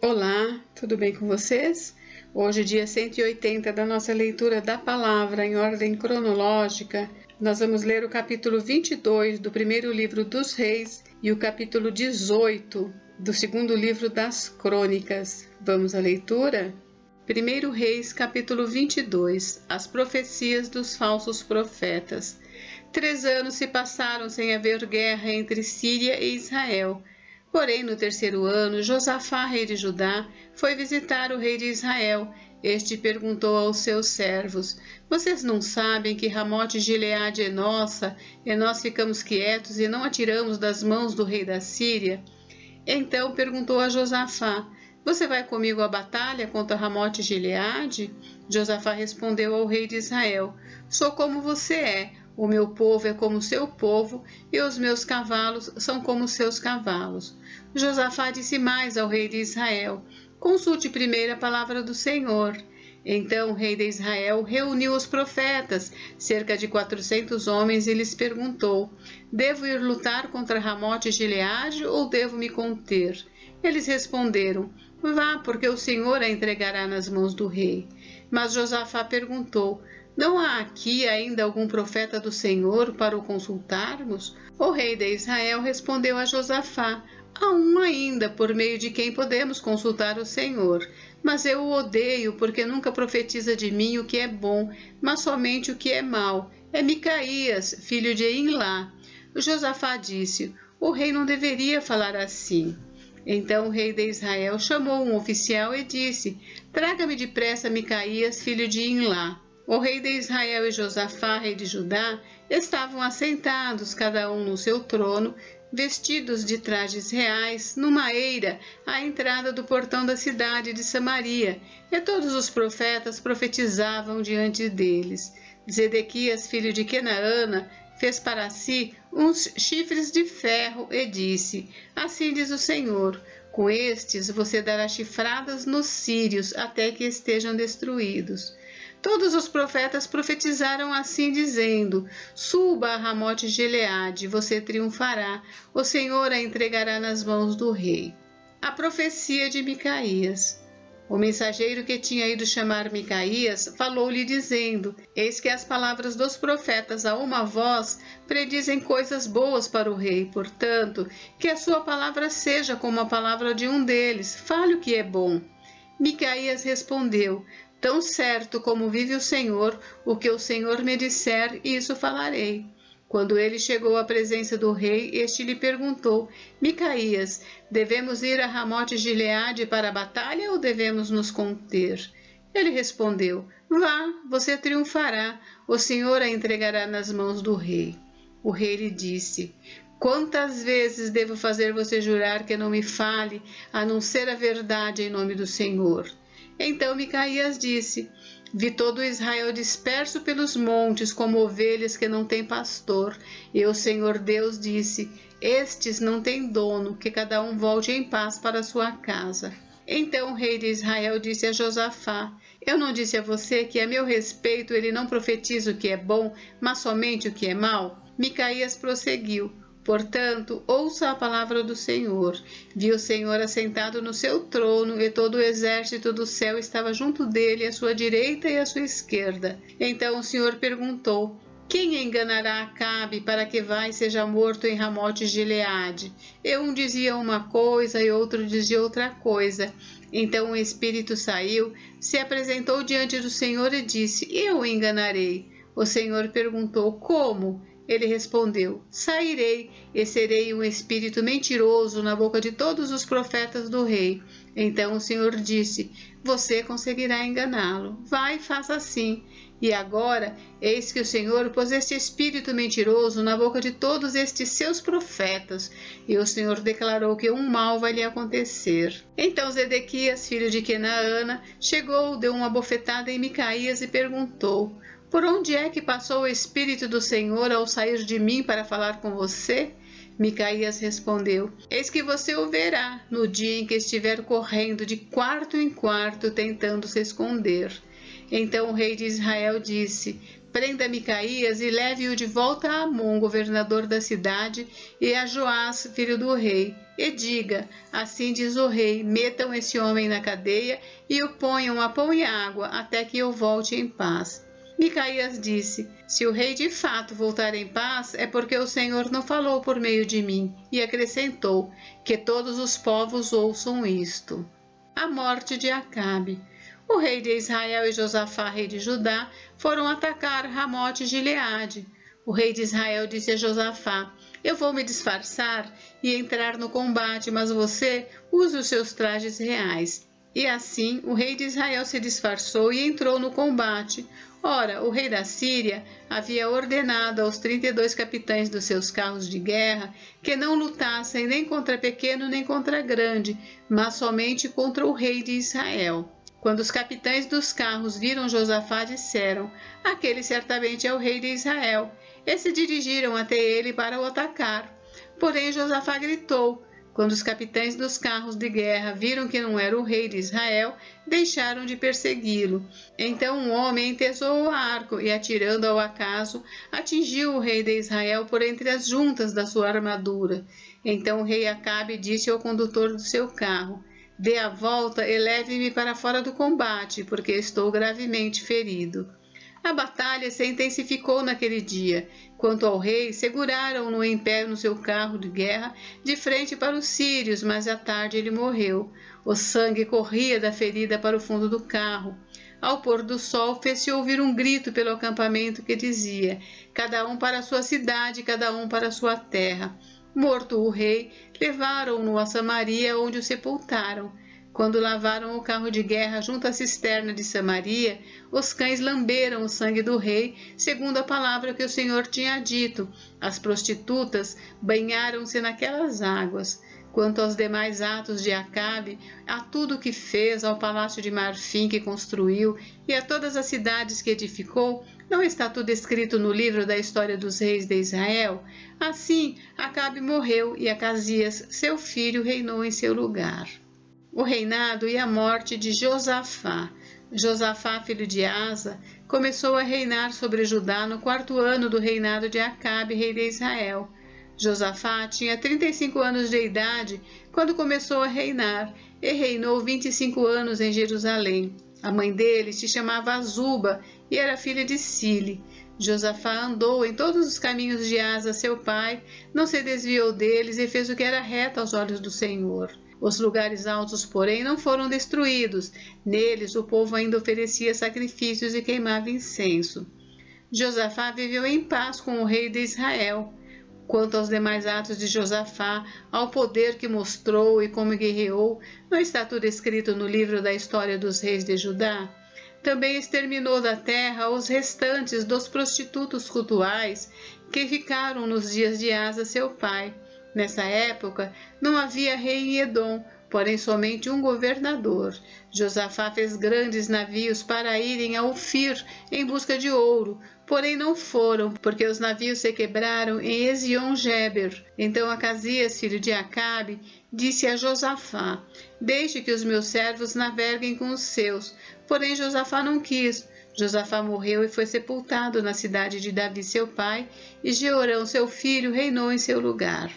Olá, tudo bem com vocês? Hoje, dia 180 da nossa leitura da palavra em ordem cronológica, nós vamos ler o capítulo 22 do primeiro livro dos Reis e o capítulo 18 do segundo livro das Crônicas. Vamos à leitura? 1 Reis, capítulo 22, as profecias dos falsos profetas. 3 anos se passaram sem haver guerra entre Síria e Israel. Porém, no terceiro ano, Josafá, rei de Judá, foi visitar o rei de Israel. Este perguntou aos seus servos: Vocês não sabem que Ramote Gileade é nossa, e nós ficamos quietos e não a tiramos das mãos do rei da Síria? Então perguntou a Josafá: Você vai comigo à batalha contra Ramote Gileade? Josafá respondeu ao rei de Israel: Sou como você é. O meu povo é como seu povo, e os meus cavalos são como seus cavalos. Josafá disse mais ao rei de Israel: Consulte primeiro a palavra do Senhor. Então o rei de Israel reuniu os profetas, cerca de 400 homens, e lhes perguntou: Devo ir lutar contra Ramote Gileade ou devo me conter? Eles responderam: Vá, porque o Senhor a entregará nas mãos do rei. Mas Josafá perguntou: Não há aqui ainda algum profeta do Senhor para o consultarmos? O rei de Israel respondeu a Josafá: Há um ainda, por meio de quem podemos consultar o Senhor. Mas eu o odeio, porque nunca profetiza de mim o que é bom, mas somente o que é mau. É Micaías, filho de Imlá. Josafá disse: O rei não deveria falar assim. Então o rei de Israel chamou um oficial e disse: Traga-me depressa Micaías, filho de Imlá. O rei de Israel e Josafá, rei de Judá, estavam assentados, cada um no seu trono, vestidos de trajes reais, numa eira à entrada do portão da cidade de Samaria, e todos os profetas profetizavam diante deles. Zedequias, filho de Kenaana, fez para si uns chifres de ferro e disse: Assim diz o Senhor, com estes você dará chifradas nos sírios até que estejam destruídos. Todos os profetas profetizaram assim, dizendo: Suba a Ramote Gileade, você triunfará, o Senhor a entregará nas mãos do rei. A profecia de Micaías. O mensageiro que tinha ido chamar Micaías falou-lhe dizendo: Eis que as palavras dos profetas a uma voz predizem coisas boas para o rei, portanto, que a sua palavra seja como a palavra de um deles, fale o que é bom. Micaías respondeu: Tão certo como vive o Senhor, o que o Senhor me disser, isso falarei. Quando ele chegou à presença do rei, este lhe perguntou: Micaías, devemos ir a Ramote Gileade para a batalha ou devemos nos conter? Ele respondeu: Vá, você triunfará, o Senhor a entregará nas mãos do rei. O rei lhe disse: Quantas vezes devo fazer você jurar que não me fale, a não ser a verdade em nome do Senhor? Então Micaías disse: Vi todo Israel disperso pelos montes, como ovelhas que não têm pastor. E o Senhor Deus disse: Estes não têm dono, que cada um volte em paz para sua casa. Então o rei de Israel disse a Josafá: Eu não disse a você que a meu respeito ele não profetiza o que é bom, mas somente o que é mau? Micaías prosseguiu: Portanto, ouça a palavra do Senhor. Vi o Senhor assentado no seu trono, e todo o exército do céu estava junto dele, à sua direita e à sua esquerda. Então o Senhor perguntou: Quem enganará Acabe para que vá e seja morto em Ramote Gileade? E um dizia uma coisa e outro dizia outra coisa. Então o espírito saiu, se apresentou diante do Senhor e disse: Eu o enganarei. O Senhor perguntou: Como? Ele respondeu: Sairei e serei um espírito mentiroso na boca de todos os profetas do rei. Então o Senhor disse: Você conseguirá enganá-lo. Vai e faça assim. E agora, eis que o Senhor pôs este espírito mentiroso na boca de todos estes seus profetas. E o Senhor declarou que um mal vai lhe acontecer. Então Zedequias, filho de Kenaana, chegou, deu uma bofetada em Micaías e perguntou: Por onde é que passou o Espírito do Senhor ao sair de mim para falar com você? Micaías respondeu: Eis que você o verá no dia em que estiver correndo de quarto em quarto, tentando se esconder. Então o rei de Israel disse: prenda Micaías e leve-o de volta a Amon, governador da cidade, e a Joás, filho do rei, e diga, assim diz o rei, metam esse homem na cadeia e o ponham a pão e água, até que eu volte em paz. Micaías disse, se o rei de fato voltar em paz, é porque o Senhor não falou por meio de mim, e acrescentou, que todos os povos ouçam isto. A morte de Acabe. O rei de Israel e Josafá, rei de Judá, foram atacar Ramote e Gileade. O rei de Israel disse a Josafá, eu vou me disfarçar e entrar no combate, mas você use os seus trajes reais. E assim o rei de Israel se disfarçou e entrou no combate. Ora, o rei da Síria havia ordenado aos 32 capitães dos seus carros de guerra que não lutassem nem contra pequeno nem contra grande, mas somente contra o rei de Israel. Quando os capitães dos carros viram Josafá, disseram, aquele certamente é o rei de Israel, e se dirigiram até ele para o atacar. Porém Josafá gritou. Quando os capitães dos carros de guerra viram que não era o rei de Israel, deixaram de persegui-lo. Então um homem entesou o arco e, atirando ao acaso, atingiu o rei de Israel por entre as juntas da sua armadura. Então o rei Acabe disse ao condutor do seu carro, dê a volta e leve-me para fora do combate, porque estou gravemente ferido. A batalha se intensificou naquele dia. Quanto ao rei, seguraram-no em pé no seu carro de guerra, de frente para os sírios, mas à tarde ele morreu. O sangue corria da ferida para o fundo do carro. Ao pôr do sol, fez-se ouvir um grito pelo acampamento que dizia, cada um para a sua cidade, cada um para a sua terra. Morto o rei, levaram-no a Samaria, onde o sepultaram. Quando lavaram o carro de guerra junto à cisterna de Samaria, os cães lamberam o sangue do rei, segundo a palavra que o Senhor tinha dito. As prostitutas banharam-se naquelas águas. Quanto aos demais atos de Acabe, a tudo o que fez, ao palácio de marfim que construiu e a todas as cidades que edificou, não está tudo escrito no livro da história dos reis de Israel? Assim, Acabe morreu e Acasias, seu filho, reinou em seu lugar. O reinado e a morte de Josafá. Josafá, filho de Asa, começou a reinar sobre Judá no 4º ano do reinado de Acabe, rei de Israel. Josafá tinha 35 anos de idade quando começou a reinar e reinou 25 anos em Jerusalém. A mãe dele se chamava Azuba e era filha de Sile. Josafá andou em todos os caminhos de Asa, seu pai, não se desviou deles e fez o que era reto aos olhos do Senhor. Os lugares altos, porém, não foram destruídos. Neles o povo ainda oferecia sacrifícios e queimava incenso. Josafá viveu em paz com o rei de Israel. Quanto aos demais atos de Josafá, ao poder que mostrou e como guerreou, não está tudo escrito no livro da história dos reis de Judá? Também exterminou da terra os restantes dos prostitutos cultuais que ficaram nos dias de Asa, seu pai. Nessa época, não havia rei em Edom, porém somente um governador. Josafá fez grandes navios para irem a Ofir em busca de ouro, porém não foram, porque os navios se quebraram em Ezion-Geber. Então Acasias, filho de Acabe, disse a Josafá, deixe que os meus servos naveguem com os seus. Porém Josafá não quis. Josafá morreu e foi sepultado na cidade de Davi, seu pai, e Jeorão, seu filho, reinou em seu lugar.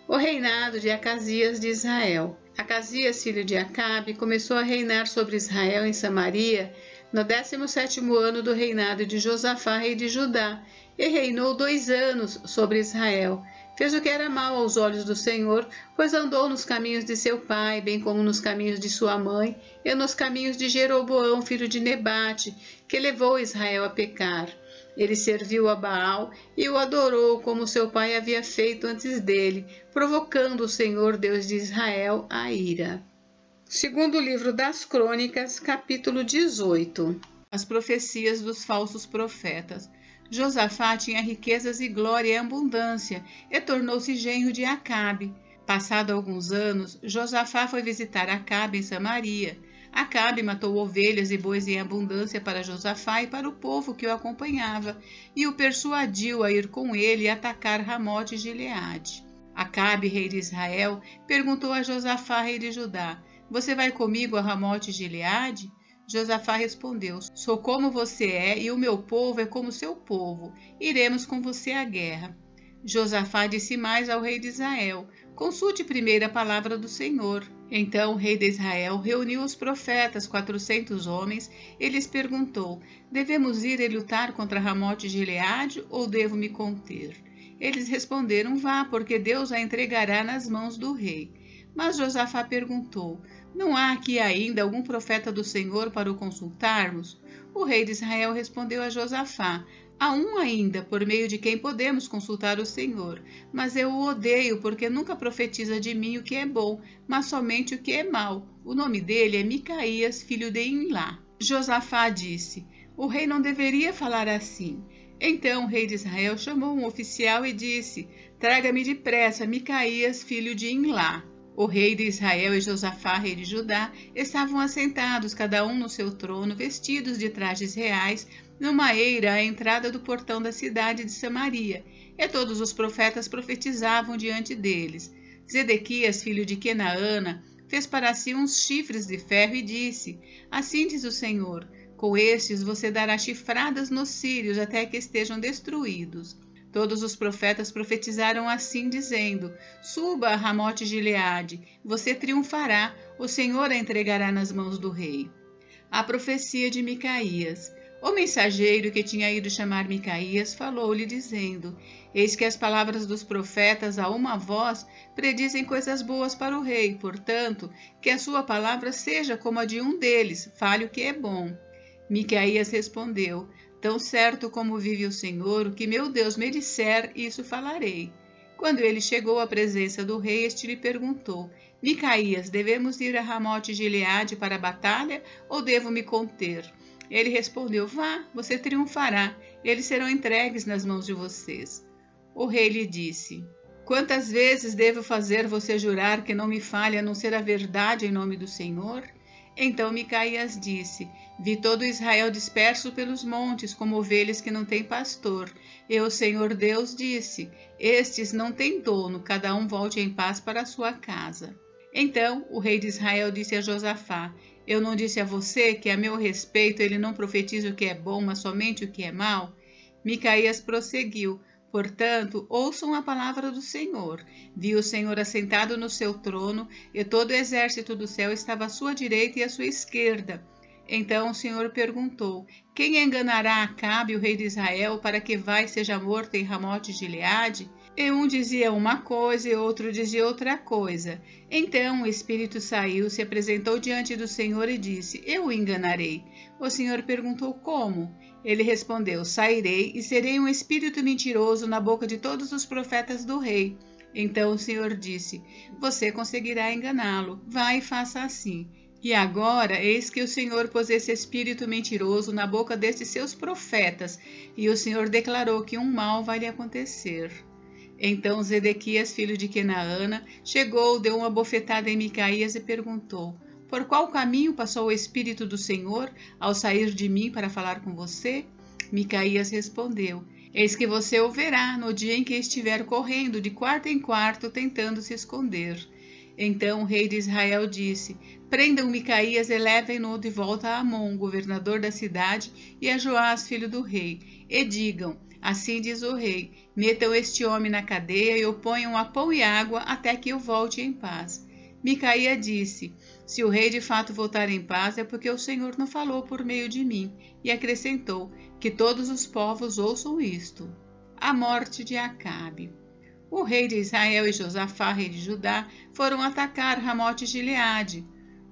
O reinado de Acasias de Israel. Acasias, filho de Acabe, começou a reinar sobre Israel em Samaria no 17º ano do reinado de Josafá, rei de Judá, e reinou 2 anos sobre Israel. Fez o que era mal aos olhos do Senhor, pois andou nos caminhos de seu pai, bem como nos caminhos de sua mãe, e nos caminhos de Jeroboão, filho de Nebate, que levou Israel a pecar. Ele serviu a Baal e o adorou como seu pai havia feito antes dele, provocando o Senhor, Deus de Israel, a ira. Segundo livro das Crônicas, capítulo 18. As profecias dos falsos profetas. Josafá tinha riquezas e glória e abundância, e tornou-se genro de Acabe. Passado alguns anos, Josafá foi visitar Acabe em Samaria. Acabe matou ovelhas e bois em abundância para Josafá e para o povo que o acompanhava, e o persuadiu a ir com ele e atacar Ramote e Gileade. Acabe, rei de Israel, perguntou a Josafá, rei de Judá, você vai comigo a Ramote e Gileade? Josafá respondeu: Sou como você é, e o meu povo é como seu povo. Iremos com você à guerra. Josafá disse mais ao rei de Israel: Consulte primeiro a palavra do Senhor. Então o rei de Israel reuniu os profetas, 400 homens, e lhes perguntou: Devemos ir e lutar contra Ramote de Gileade, ou devo me conter? Eles responderam: Vá, porque Deus a entregará nas mãos do rei. Mas Josafá perguntou: Não há aqui ainda algum profeta do Senhor para o consultarmos? O rei de Israel respondeu a Josafá: Há um ainda, por meio de quem podemos consultar o Senhor, mas eu o odeio, porque nunca profetiza de mim o que é bom, mas somente o que é mau. O nome dele é Micaías, filho de Imlá. Josafá disse: O rei não deveria falar assim. Então o rei de Israel chamou um oficial e disse: Traga-me depressa Micaías, filho de Imlá. O rei de Israel e Josafá, rei de Judá, estavam assentados, cada um no seu trono, vestidos de trajes reais, numa eira à entrada do portão da cidade de Samaria, e todos os profetas profetizavam diante deles. Zedequias, filho de Kenaana, fez para si uns chifres de ferro e disse: Assim diz o Senhor, com estes você dará chifradas nos sírios até que estejam destruídos. Todos os profetas profetizaram assim, dizendo: Suba a Ramote Gileade, você triunfará, o Senhor a entregará nas mãos do rei. A profecia de Micaías. O mensageiro que tinha ido chamar Micaías falou-lhe, dizendo: Eis que as palavras dos profetas a uma voz predizem coisas boas para o rei, portanto, que a sua palavra seja como a de um deles, fale o que é bom. Micaías respondeu: Tão certo como vive o Senhor, o que meu Deus me disser, isso falarei. Quando ele chegou à presença do rei, este lhe perguntou: Micaías, devemos ir a Ramote Gileade para a batalha, ou devo me conter? Ele respondeu: Vá, você triunfará, eles serão entregues nas mãos de vocês. O rei lhe disse: Quantas vezes devo fazer você jurar que não me fale a não ser a verdade em nome do Senhor? Então Micaías disse: Vi todo Israel disperso pelos montes, como ovelhas que não têm pastor. E o Senhor Deus disse: Estes não têm dono, cada um volte em paz para a sua casa. Então o rei de Israel disse a Josafá: Eu não disse a você que a meu respeito ele não profetiza o que é bom, mas somente o que é mau? Micaías prosseguiu: Portanto, ouçam a palavra do Senhor. Vi o Senhor assentado no seu trono, e todo o exército do céu estava à sua direita e à sua esquerda. Então o Senhor perguntou: Quem enganará Acabe, o rei de Israel, para que vá e seja morto em Ramote Gileade? E um dizia uma coisa e outro dizia outra coisa. Então o espírito saiu, se apresentou diante do Senhor e disse: Eu o enganarei. O Senhor perguntou: Como? Ele respondeu: Sairei e serei um espírito mentiroso na boca de todos os profetas do rei. Então o Senhor disse: Você conseguirá enganá-lo. Vá e faça assim. E agora, eis que o Senhor pôs esse espírito mentiroso na boca destes seus profetas, e o Senhor declarou que um mal vai lhe acontecer. Então Zedequias, filho de Kenaana, chegou, deu uma bofetada em Micaías e perguntou: Por qual caminho passou o Espírito do Senhor ao sair de mim para falar com você? Micaías respondeu: Eis que você o verá no dia em que estiver correndo de quarto em quarto, tentando se esconder. Então o rei de Israel disse: Prendam Micaías e levem-no de volta a Amon, governador da cidade, e a Joás, filho do rei, e digam: Assim diz o rei: Metam este homem na cadeia e o ponham a pão e água até que eu volte em paz. Micaías disse: Se o rei de fato voltar em paz, é porque o Senhor não falou por meio de mim. E acrescentou: Que todos os povos ouçam isto. A morte de Acabe. O rei de Israel e Josafá, rei de Judá, foram atacar Ramote Gileade.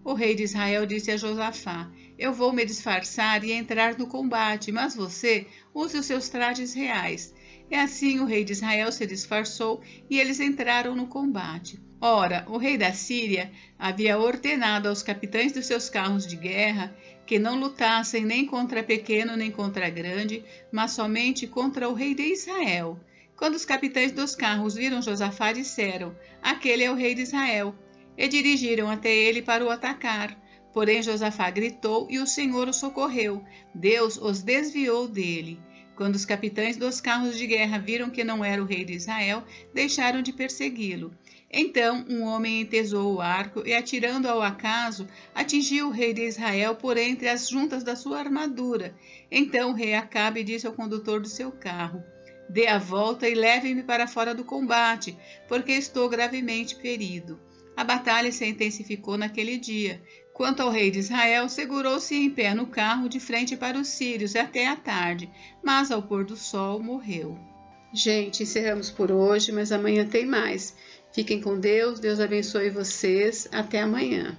O rei de Israel disse a Josafá: Eu vou me disfarçar e entrar no combate, mas você use os seus trajes reais. E assim o rei de Israel se disfarçou e eles entraram no combate. Ora, o rei da Síria havia ordenado aos capitães dos seus carros de guerra que não lutassem nem contra pequeno nem contra grande, mas somente contra o rei de Israel. Quando os capitães dos carros viram Josafá, disseram: Aquele é o rei de Israel. E dirigiram até ele para o atacar. Porém Josafá gritou e o Senhor o socorreu. Deus os desviou dele. Quando os capitães dos carros de guerra viram que não era o rei de Israel, deixaram de persegui-lo. Então um homem entesou o arco e, atirando ao acaso, atingiu o rei de Israel por entre as juntas da sua armadura. Então o rei Acabe disse ao condutor do seu carro: Dê a volta e leve-me para fora do combate, porque estou gravemente ferido. A batalha se intensificou naquele dia. Quanto ao rei de Israel, segurou-se em pé no carro de frente para os sírios até a tarde, mas ao pôr do sol morreu. Gente, encerramos por hoje, mas amanhã tem mais. Fiquem com Deus, Deus abençoe vocês. Até amanhã.